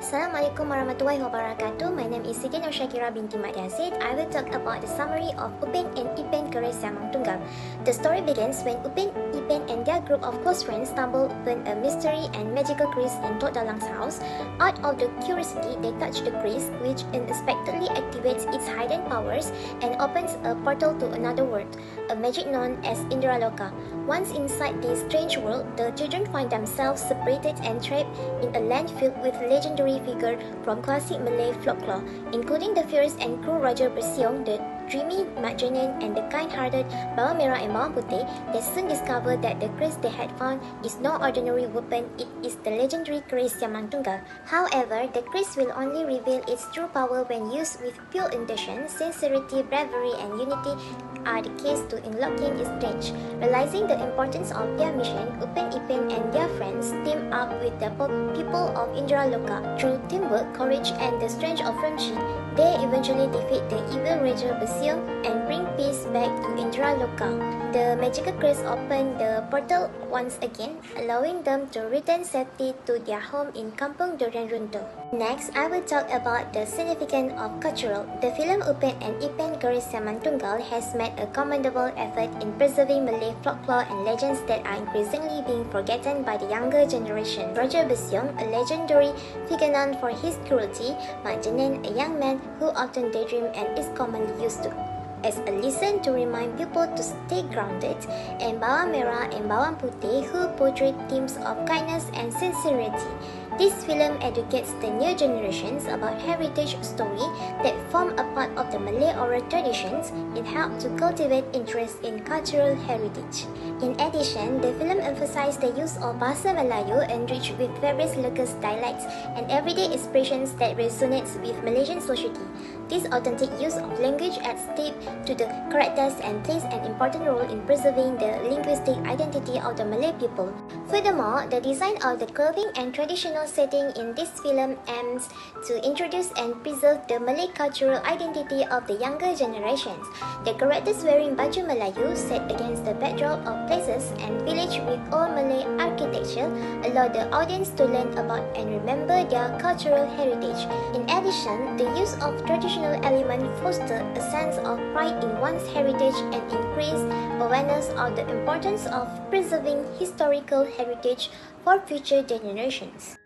Assalamualaikum warahmatullahi wabarakatuh. My name is Siti Nur Syakira binti Mat Yazid. I will talk about the summary of Upin and Ipin Keris Siamang Tunggal. The story begins when Upin, Ipin and their group of close friends stumble upon a mystery and magical keris in Tok Dalang's house. Out of the curiosity, they touch the keris, which unexpectedly activates its hidden powers and opens a portal to another world, a magic known as Indraloka. Once inside this strange world, the children find themselves separated and trapped in a land filled with legendary figure from classic Malay folklore, including the fierce and cruel Raja Bersiong, the dreamy Mak Jenin, and the kind-hearted Bawang Merah and Bawang Putih. They soon discover that the keris they had found is no ordinary weapon, it is the legendary keris Siamang Tunggal. However, the keris will only reveal its true power when used with pure intention, sincerity, bravery, and unity are the keys to unlocking its strength. Realizing the importance of their mission, Upin Ipin and their friends team up with the people of Indraloka. Through teamwork, courage, and the strength of friendship, they eventually defeat the evil Raja Bersiong and bring peace back to Indraloka. The magical keris open the portal once again, allowing them to return safely to their home in Kampung Durian Runtuh. Next, I will talk about the significance of cultural. The film Upin and Ipin Keris Siamang Tunggal has made a commendable effort in preserving Malay folklore and legends that are increasingly being forgotten by the younger generation. Raja Bersiong, a legendary figure known for his cruelty, Mak Jenin, a young man who often daydream and is commonly used to as a lesson to remind people to stay grounded, and Bawang Merah and Bawang Putih, who portray themes of kindness and sincerity. This film educates the new generations about heritage story that form a part of the Malay oral traditions. It helps to cultivate interest in cultural heritage. In addition, the film emphasized the use of Bahasa Melayu enriched with various local dialects and everyday expressions that resonates with Malaysian society. This authentic use of language adds depth to the characters and plays an important role in preserving the linguistic identity of the Malay people. Furthermore, the design of the clothing and traditional setting in this film aims to introduce and preserve the Malay cultural identity of the younger generations. The characters wearing baju Melayu set against the backdrop of places and village with old Malay architecture allow the audience to learn about and remember their cultural heritage. In addition, the use of traditional elements foster a sense of pride in one's heritage and increase awareness of the importance of preserving historical heritage for future generations.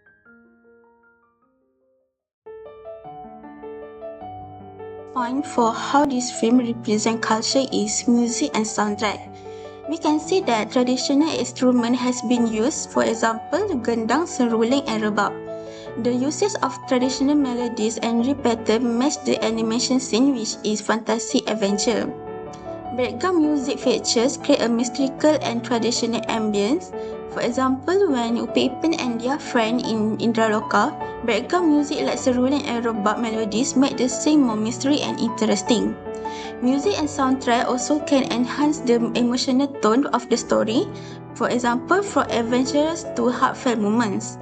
Point for how this film represents culture is music and soundtrack. We can see that traditional instrument has been used, for example, gendang, seruling, and rebab. The usage of traditional melodies and pattern match the animation scene, which is fantasy adventure. Background music features create a mystical and traditional ambience. For example, when Upin and their friend in Indraloka, background music like seruling and rebab melodies make the scene more mystery and interesting. Music and soundtrack also can enhance the emotional tone of the story, for example, from adventurous to heartfelt moments.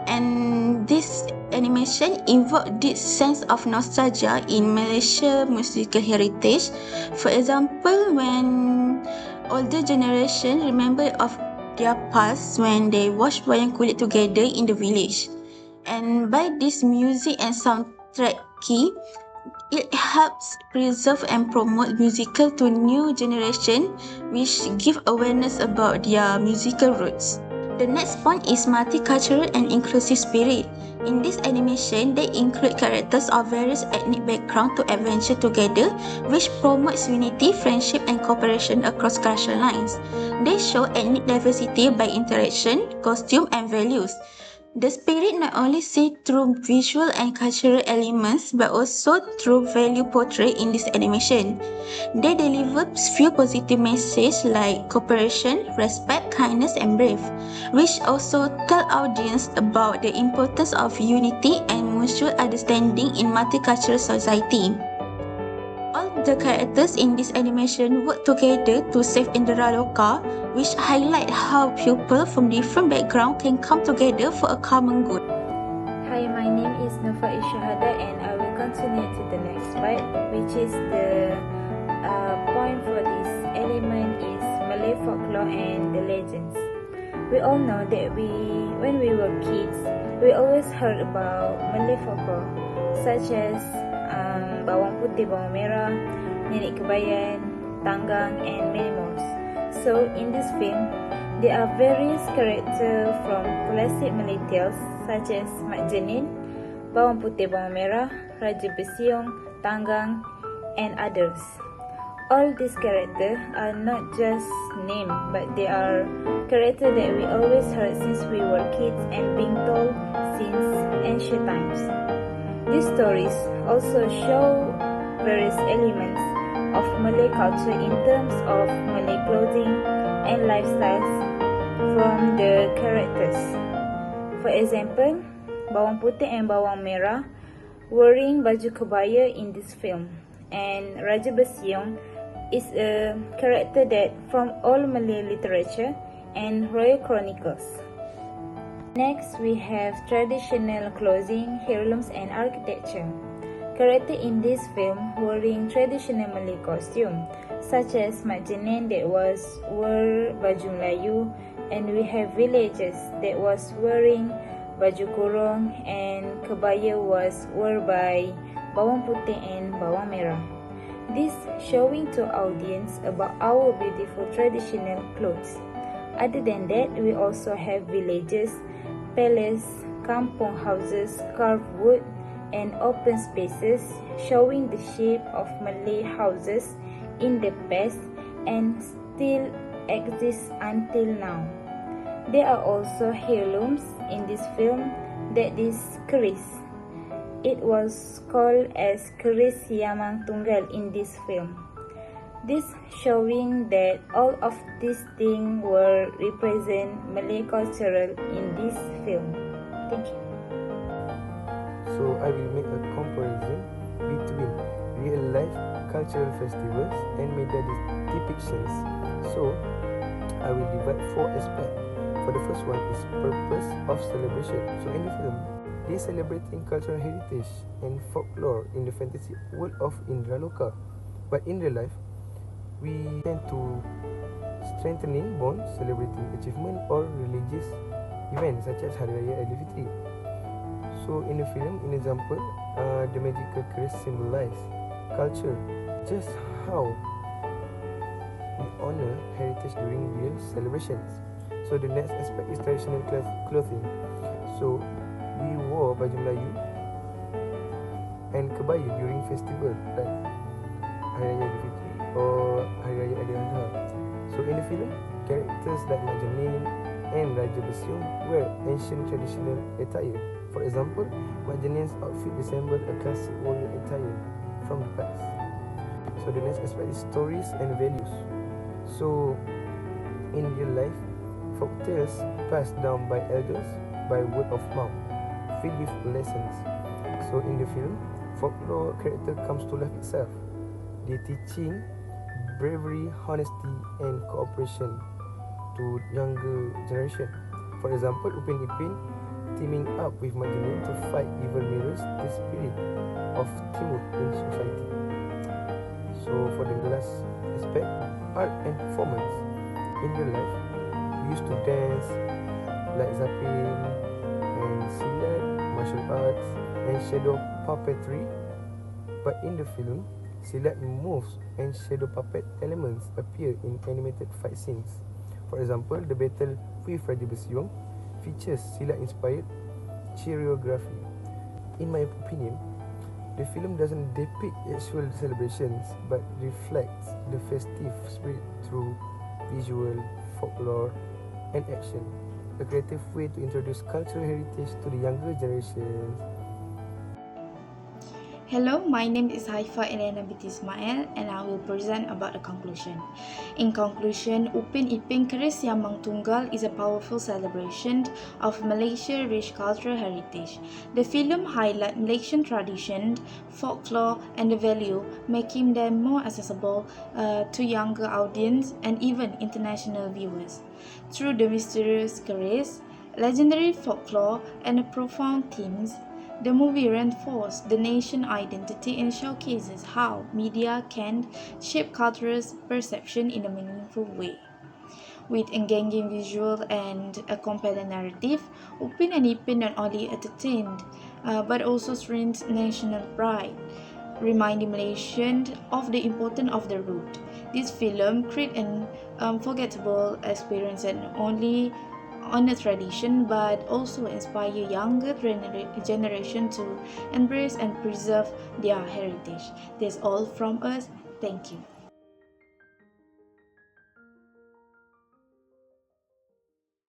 And this animation invokes this sense of nostalgia in Malaysia's musical heritage. For example, when older generation remember of their past when they watch wayang kulit together in the village. And by this music and soundtrack key, it helps preserve and promote musical to new generation, which give awareness about their musical roots. The next point is multicultural and inclusive spirit. In this animation, they include characters of various ethnic backgrounds to adventure together, which promotes unity, friendship, and cooperation across cultural lines. They show ethnic diversity by interaction, costume, and values. The spirit not only seen through visual and cultural elements but also through value portrayed in this animation. They deliver few positive messages like cooperation, respect, kindness, and brave, which also tell audience about the importance of unity and mutual understanding in multicultural society. All the characters in this animation work together to save Indraloka, which highlight how people from different backgrounds can come together for a common good. Hi, my name is Nafa Ishahada and I will continue to the next part, which is the point for this element is Malay folklore and the legends. We all know that when we were kids, We always heard about Malay folklore, such as bawang putih, bawang merah, nenek kebayan, tanggang, and many more. So in this film, there are various characters from classic Malay tales such as Mak Jenin, bawang putih, bawang merah, Raja Besiong, tanggang, and others. All these characters are not just names, but they are characters that we always heard since we were kids and being told since ancient times. These stories also show various elements of Malay culture in terms of Malay clothing and lifestyles from the characters. For example, bawang putih and bawang merah wearing baju kebaya in this film, and Raja Besiong is a character that from all Malay literature and royal chronicles. Next, we have traditional clothing, heirlooms, and architecture. Character in this film wearing traditional Malay costume, such as Mak Jenin that was wear baju Melayu, and we have villagers that was wearing baju kurung, and kebaya was wear by bawang putih and bawang merah. This showing to audience about our beautiful traditional clothes. Other than that, we also have villages, palace, kampung houses, carved wood, and open spaces showing the shape of Malay houses in the past and still exist until now. There are also heirlooms in this film, that is keris. It was called as keris Siamang Tunggal in this film. This showing that all of these things were represent Malay cultural in this film. Thank you. So I will make a comparison between real life cultural festivals and media depictions. So I will divide 4 aspects. For the first one is purpose of celebration. So in the film, they celebrating cultural heritage and folklore in the fantasy world of Indraloka. But in real life, we tend to strengthening bonds, celebrating achievement or religious events such as Hari Raya Aidilfitri. So in the film, in example, the magical keris symbolize culture, just how we honor heritage during real celebrations. So the next aspect is traditional clothing. So we wore baju Melayu and kebaya during festival like Hari Raya Aidilfitri or Hari Raya Ailadha. So in the film, characters like Mak Jenin and Raja Besiong wear ancient traditional attire. For example, Mak Jenin's outfit resembled a classic warrior attire from the past. So the next aspect is stories and values. So in real life, folk tales passed down by elders by word of mouth, filled with lessons. So in the film, folklore character comes to life itself. They're teaching bravery, honesty, and cooperation to younger generation. For example, Upin Ipin teaming up with Mak Jenin to fight evil mirrors the spirit of teamwork in society. So for the last aspect, art and performance. In real life, we used to dance like zapping and silat, martial arts, and shadow puppetry. But in the film, silat moves and shadow puppet elements appear in animated fight scenes. For example, the battle with Raja Besiong features silat-inspired choreography. In my opinion, the film doesn't depict actual celebrations but reflects the festive spirit through visual, folklore, and action. A creative way to introduce cultural heritage to the younger generations. Hello, my name is Haifa Elena binti Ismail and I will present about the conclusion. In conclusion, Upin Ipin Keris Siamang Tunggal is a powerful celebration of Malaysia's rich cultural heritage. The film highlights Malaysian tradition, folklore, and the value, making them more accessible to younger audience and even international viewers. Through the mysterious keris, legendary folklore, and the profound themes, the movie reinforces the nation's identity and showcases how media can shape cultural perception in a meaningful way. With engaging visual and a compelling narrative, Upin and Ipin not only entertained but also strengthened national pride, reminding Malaysians of the importance of the root. This film creates an unforgettable experience and only on the tradition but also inspire younger generation to embrace and preserve their heritage. That's all from us. Thank you.